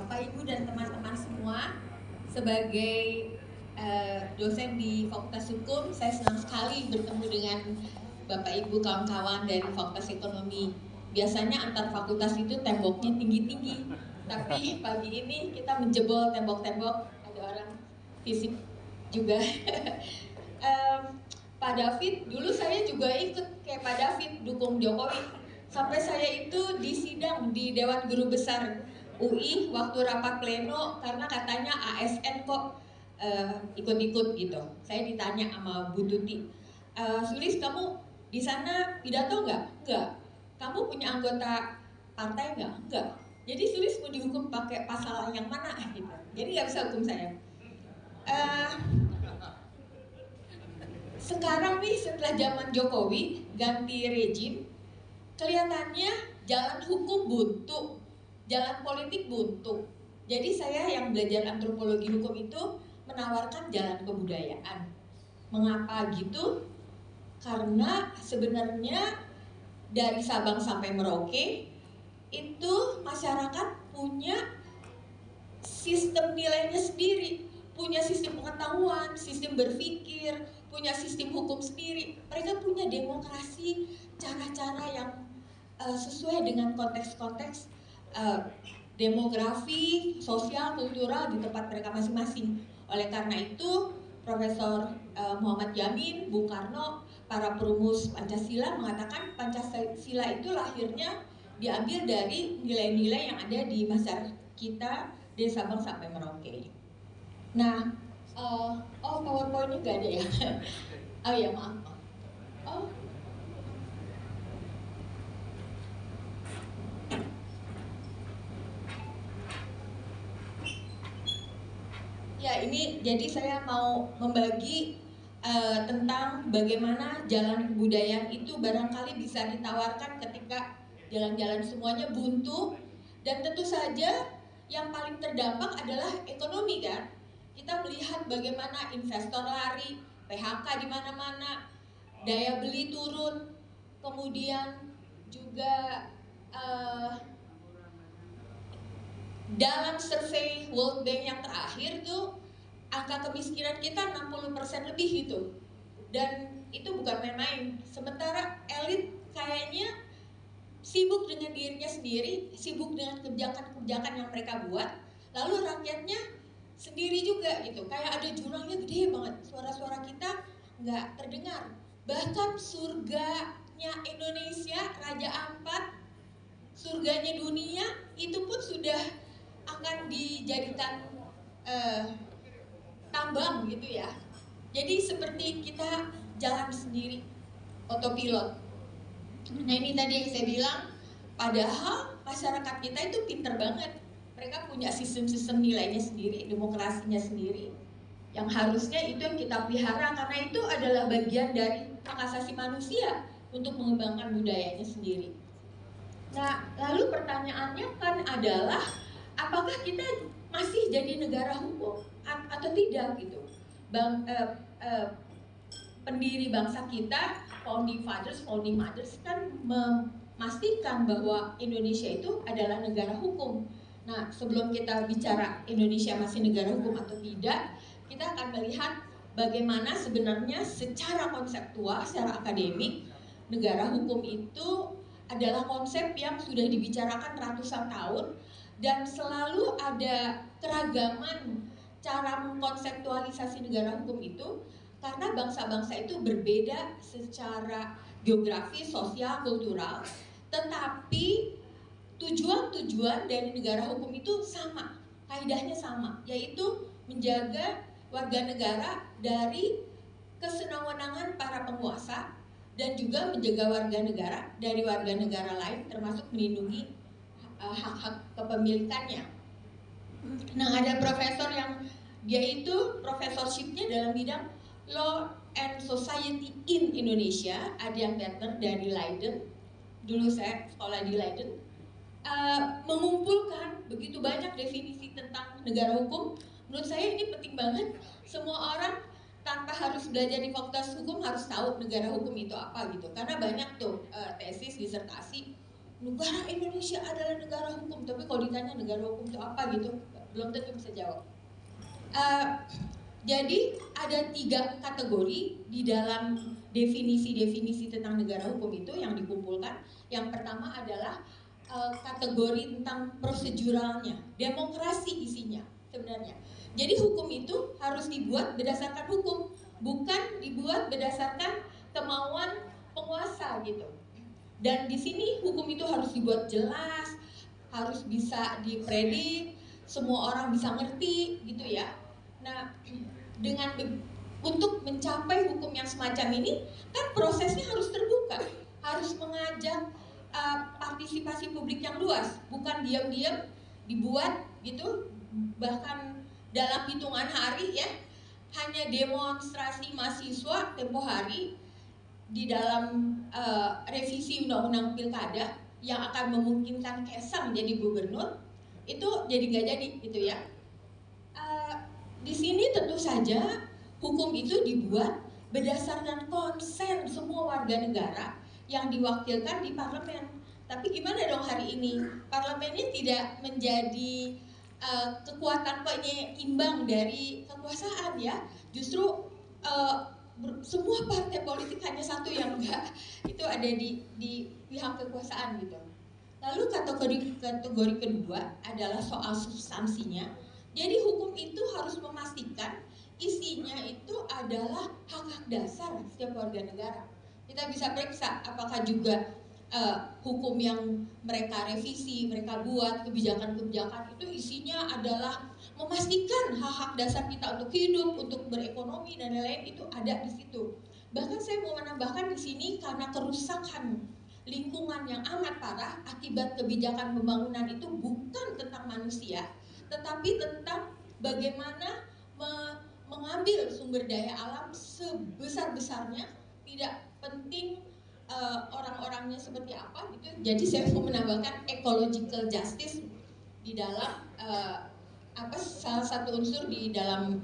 Bapak, Ibu, dan teman-teman semua. Sebagai dosen di Fakultas Hukum, saya senang sekali bertemu dengan Bapak, Ibu, kawan-kawan dari Fakultas Ekonomi. Biasanya antar fakultas itu temboknya tinggi-tinggi, tapi pagi ini kita menjebol tembok-tembok, ada orang fisik juga. Pak David, dulu saya juga ikut kayak Pak David dukung Jokowi. Sampai saya itu disidang di Dewan Guru Besar UI waktu rapat pleno karena katanya ASN kok ikut-ikut gitu. Saya ditanya sama Bu Tuti, Sulis, kamu di sana pidato nggak? Nggak. Kamu punya anggota partai nggak? Nggak. Jadi Sulis mau dihukum pakai pasal yang mana? Gitu. Jadi nggak bisa hukum saya. Uh, Sekarang nih setelah zaman Jokowi ganti rejim, kelihatannya jalan hukum buntu, jalan politik buntu. Jadi saya yang belajar antropologi hukum itu menawarkan jalan kebudayaan. Mengapa gitu? Karena sebenarnya dari Sabang sampai Merauke itu masyarakat punya sistem nilainya sendiri, punya sistem pengetahuan, sistem berpikir, punya sistem hukum sendiri. Mereka punya demokrasi, cara-cara yang sesuai dengan konteks-konteks demografi, sosial, kultural di tempat mereka masing-masing. Oleh karena itu, Profesor Muhammad Yamin, Bung Karno, para perumus Pancasila mengatakan Pancasila itu lahirnya diambil dari nilai-nilai yang ada di masyarakat kita dari Sabang sampai Merauke. Nah, oh PowerPoint-nya nggak ada ya? Oh ya, maaf. Oh, ya, ini jadi saya mau membagi tentang bagaimana jalan kebudayaan itu barangkali bisa ditawarkan ketika jalan-jalan semuanya buntu, dan tentu saja yang paling terdampak adalah ekonomi kan. Kita melihat bagaimana investor lari, PHK di mana-mana, daya beli turun, kemudian juga eh, dalam survei World Bank yang terakhir tuh angka kemiskinan kita 60% lebih itu. Dan itu bukan main-main. Sementara elit kayaknya sibuk dengan dirinya sendiri, sibuk dengan kebijakan-kebijakan yang mereka buat, lalu rakyatnya sendiri juga gitu. Kayak ada jurangnya gede banget, suara-suara kita nggak terdengar. Bahkan surganya Indonesia, Raja Ampat, surganya dunia, itu pun sudah akan dijadikan tambang gitu ya. Jadi seperti kita jalan sendiri, otopilot. Nah ini tadi yang saya bilang, padahal masyarakat kita itu pinter banget. Mereka punya sistem-sistem nilainya sendiri, demokrasinya sendiri. Yang harusnya itu yang kita pelihara, karena itu adalah bagian dari hak asasi manusia untuk mengembangkan budayanya sendiri. Nah, lalu pertanyaannya kan adalah apakah kita masih jadi negara hukum atau tidak gitu? Pendiri bangsa kita, founding fathers, founding mothers kan memastikan bahwa Indonesia itu adalah negara hukum. Nah, sebelum kita bicara Indonesia masih negara hukum atau tidak, kita akan melihat bagaimana sebenarnya secara konseptual, secara akademik, negara hukum itu adalah konsep yang sudah dibicarakan ratusan tahun dan selalu ada keragaman cara mengkonseptualisasi negara hukum itu karena bangsa-bangsa itu berbeda secara geografi, sosial, kultural, tetapi tujuan-tujuan dari negara hukum itu sama, kaidahnya sama, yaitu menjaga warga negara dari kesenangan para penguasa dan juga menjaga warga negara dari warga negara lain, termasuk melindungi hak-hak kepemilikannya. Nah, ada profesor yang dia itu profesorshipnya dalam bidang Law and Society in Indonesia, Adrian Berner dari Leiden. Dulu saya sekolah di Leiden. Mengumpulkan begitu banyak definisi tentang negara hukum. Menurut saya ini penting banget. Semua orang tanpa harus belajar di fakultas hukum harus tahu negara hukum itu apa gitu. Karena banyak tuh tesis, disertasi negara Indonesia adalah negara hukum, tapi kalau ditanya negara hukum itu apa gitu, belum tentu bisa jawab. Jadi ada 3 kategori di dalam definisi-definisi tentang negara hukum itu yang dikumpulkan. Yang pertama adalah kategori tentang proseduralnya, demokrasi isinya sebenarnya. Jadi hukum itu harus dibuat berdasarkan hukum, bukan dibuat berdasarkan kemauan penguasa gitu. Dan di sini hukum itu harus dibuat jelas, harus bisa dipredik, semua orang bisa ngerti gitu ya. Nah, untuk mencapai hukum yang semacam ini kan prosesnya harus terbuka, harus mengajak partisipasi publik yang luas, bukan diam-diam dibuat gitu, bahkan dalam hitungan hari ya, hanya demonstrasi mahasiswa tempo hari di dalam revisi undang-undang pilkada yang akan memungkinkan Kaisang jadi gubernur, itu jadi nggak jadi gitu ya. Di sini tentu saja hukum itu dibuat berdasarkan konsen semua warga negara yang diwakilkan di parlemen. Tapi gimana dong hari ini? Parlemennya tidak menjadi kekuatan penyeimbang dari kekuasaan ya. Justru semua partai politik hanya satu yang enggak, itu ada di pihak kekuasaan gitu. Lalu kategori kedua adalah soal substansinya. Jadi hukum itu harus memastikan isinya itu adalah hak-hak dasar setiap warga negara. Kita bisa periksa apakah juga hukum yang mereka revisi, mereka buat kebijakan-kebijakan itu isinya adalah memastikan hak-hak dasar kita untuk hidup, untuk berekonomi dan lain-lain, itu ada di situ. Bahkan saya mau menambahkan di sini karena kerusakan lingkungan yang amat parah akibat kebijakan pembangunan itu bukan tentang manusia, tetapi tentang bagaimana mengambil sumber daya alam sebesar-besarnya, tidak penting orang-orangnya seperti apa gitu. Jadi saya mau menambahkan ecological justice di dalam salah satu unsur di dalam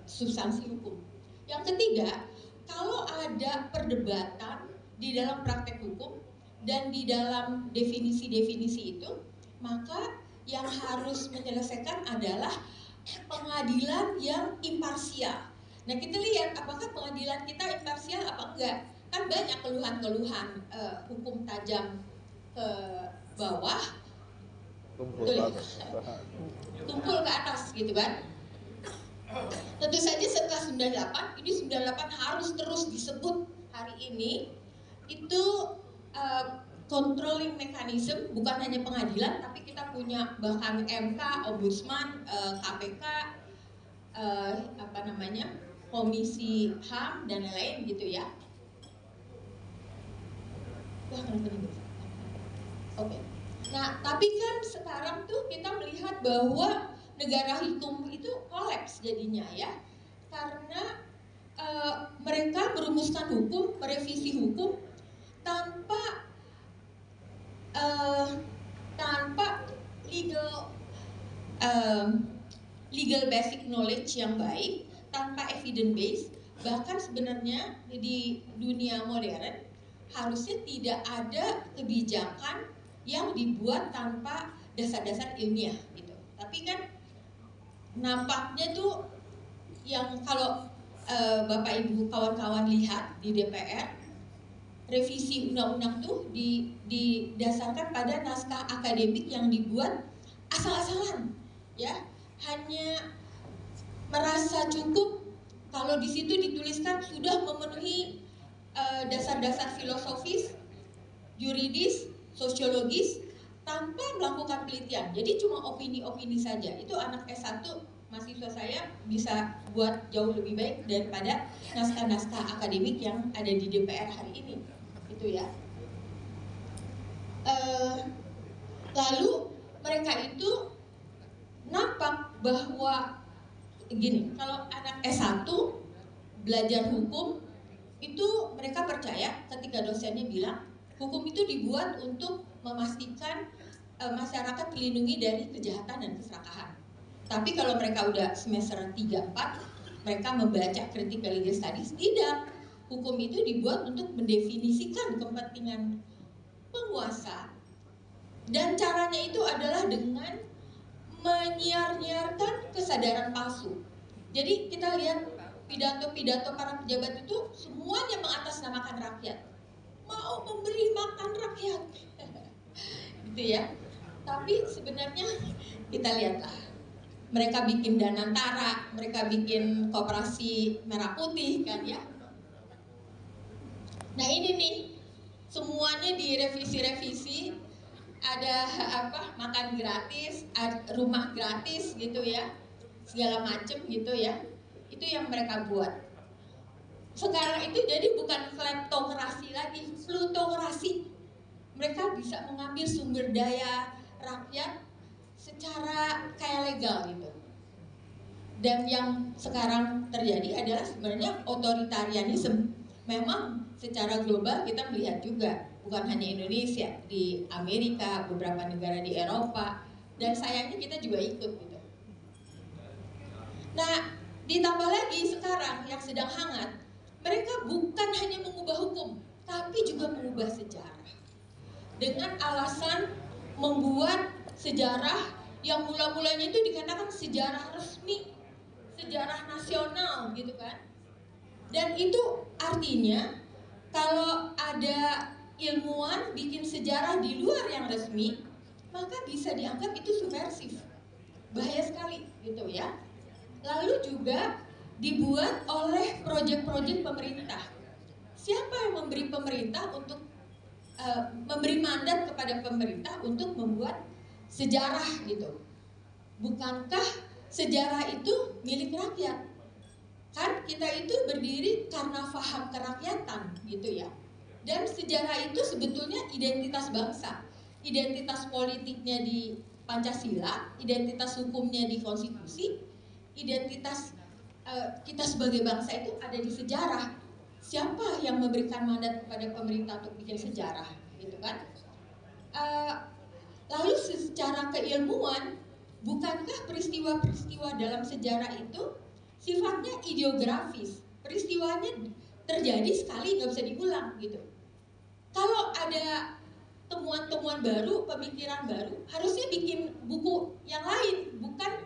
substansi hukum. Yang ketiga, kalau ada perdebatan di dalam praktek hukum dan di dalam definisi-definisi itu, maka yang harus menyelesaikan adalah pengadilan yang imparsial. Nah, kita lihat apakah pengadilan kita imparsial apa enggak. Kan banyak keluhan-keluhan hukum tajam ke bawah, tumpul ke atas gitu kan. Tentu saja setelah 98, ini 98 harus terus disebut hari ini, itu controlling mechanism, bukan hanya pengadilan, tapi kita punya bahkan MK, Ombudsman, KPK, Komisi HAM dan lain-lain gitu ya. Oke. Nah, tapi kan sekarang tuh kita melihat bahwa negara hukum itu kolaps jadinya ya, karena mereka merumuskan hukum, merevisi hukum tanpa legal basic knowledge yang baik, tanpa evidence base. Bahkan sebenarnya di dunia modern harusnya tidak ada kebijakan yang dibuat tanpa dasar-dasar ilmiah gitu. Tapi kan nampaknya tuh yang kalau Bapak Ibu kawan-kawan lihat di DPR, revisi undang-undang tuh didasarkan pada naskah akademik yang dibuat asal-asalan ya, hanya merasa cukup kalau di situ dituliskan sudah memenuhi dasar-dasar filosofis, yuridis, sosiologis tanpa melakukan penelitian. Jadi cuma opini-opini saja. Itu anak S1 mahasiswa saya bisa buat jauh lebih baik daripada naskah-naskah akademik yang ada di DPR hari ini. Itu ya. Lalu mereka itu nampak bahwa gini, kalau anak S1 belajar hukum itu mereka percaya ketika dosennya bilang hukum itu dibuat untuk memastikan masyarakat terlindungi dari kejahatan dan keserakahan. Tapi kalau mereka udah semester 3-4, mereka membaca critical legal studies, tidak. Hukum itu dibuat untuk mendefinisikan kepentingan penguasa Dan caranya itu adalah dengan menyiar-nyiarkan kesadaran palsu. Jadi kita lihat pidato-pidato para pejabat itu semuanya mengatasnamakan rakyat, mau memberi makan rakyat, gitu ya. Tapi sebenarnya kita lihatlah, mereka bikin Danantara, mereka bikin Koperasi Merah Putih kan ya. Nah ini nih, semuanya direvisi-revisi, ada makan gratis, rumah gratis gitu ya, segala macem gitu ya. Itu yang mereka buat. Sekarang itu jadi bukan kleptokrasi lagi, plutokrasi. Mereka bisa mengambil sumber daya rakyat secara kayak legal gitu. Dan yang sekarang terjadi adalah sebenarnya otoritarianisme. Memang secara global kita melihat juga, bukan hanya Indonesia, di Amerika, beberapa negara di Eropa, dan sayangnya kita juga ikut gitu. Nah, ditambah lagi sekarang yang sedang hangat, mereka bukan hanya mengubah hukum, tapi juga mengubah sejarah. Dengan alasan membuat sejarah yang mula-mulanya itu dikatakan sejarah resmi, sejarah nasional gitu kan. Dan itu artinya kalau ada ilmuwan bikin sejarah di luar yang resmi, maka bisa dianggap itu subversif. Bahaya sekali gitu ya. Lalu juga dibuat oleh proyek-proyek pemerintah. Siapa yang memberi pemerintah untuk memberi mandat kepada pemerintah untuk membuat sejarah gitu? Bukankah sejarah itu milik rakyat? Kan kita itu berdiri karena faham kerakyatan gitu ya. Dan sejarah itu sebetulnya identitas bangsa. Identitas politiknya di Pancasila, identitas hukumnya di konstitusi, identitas kita sebagai bangsa itu ada di sejarah. Siapa yang memberikan mandat kepada pemerintah untuk bikin sejarah gitu kan? Lalu secara keilmuan, bukankah peristiwa-peristiwa dalam sejarah itu sifatnya ideografis? Peristiwanya terjadi sekali, nggak bisa diulang gitu. Kalau ada temuan-temuan baru, pemikiran baru, harusnya bikin buku yang lain, bukan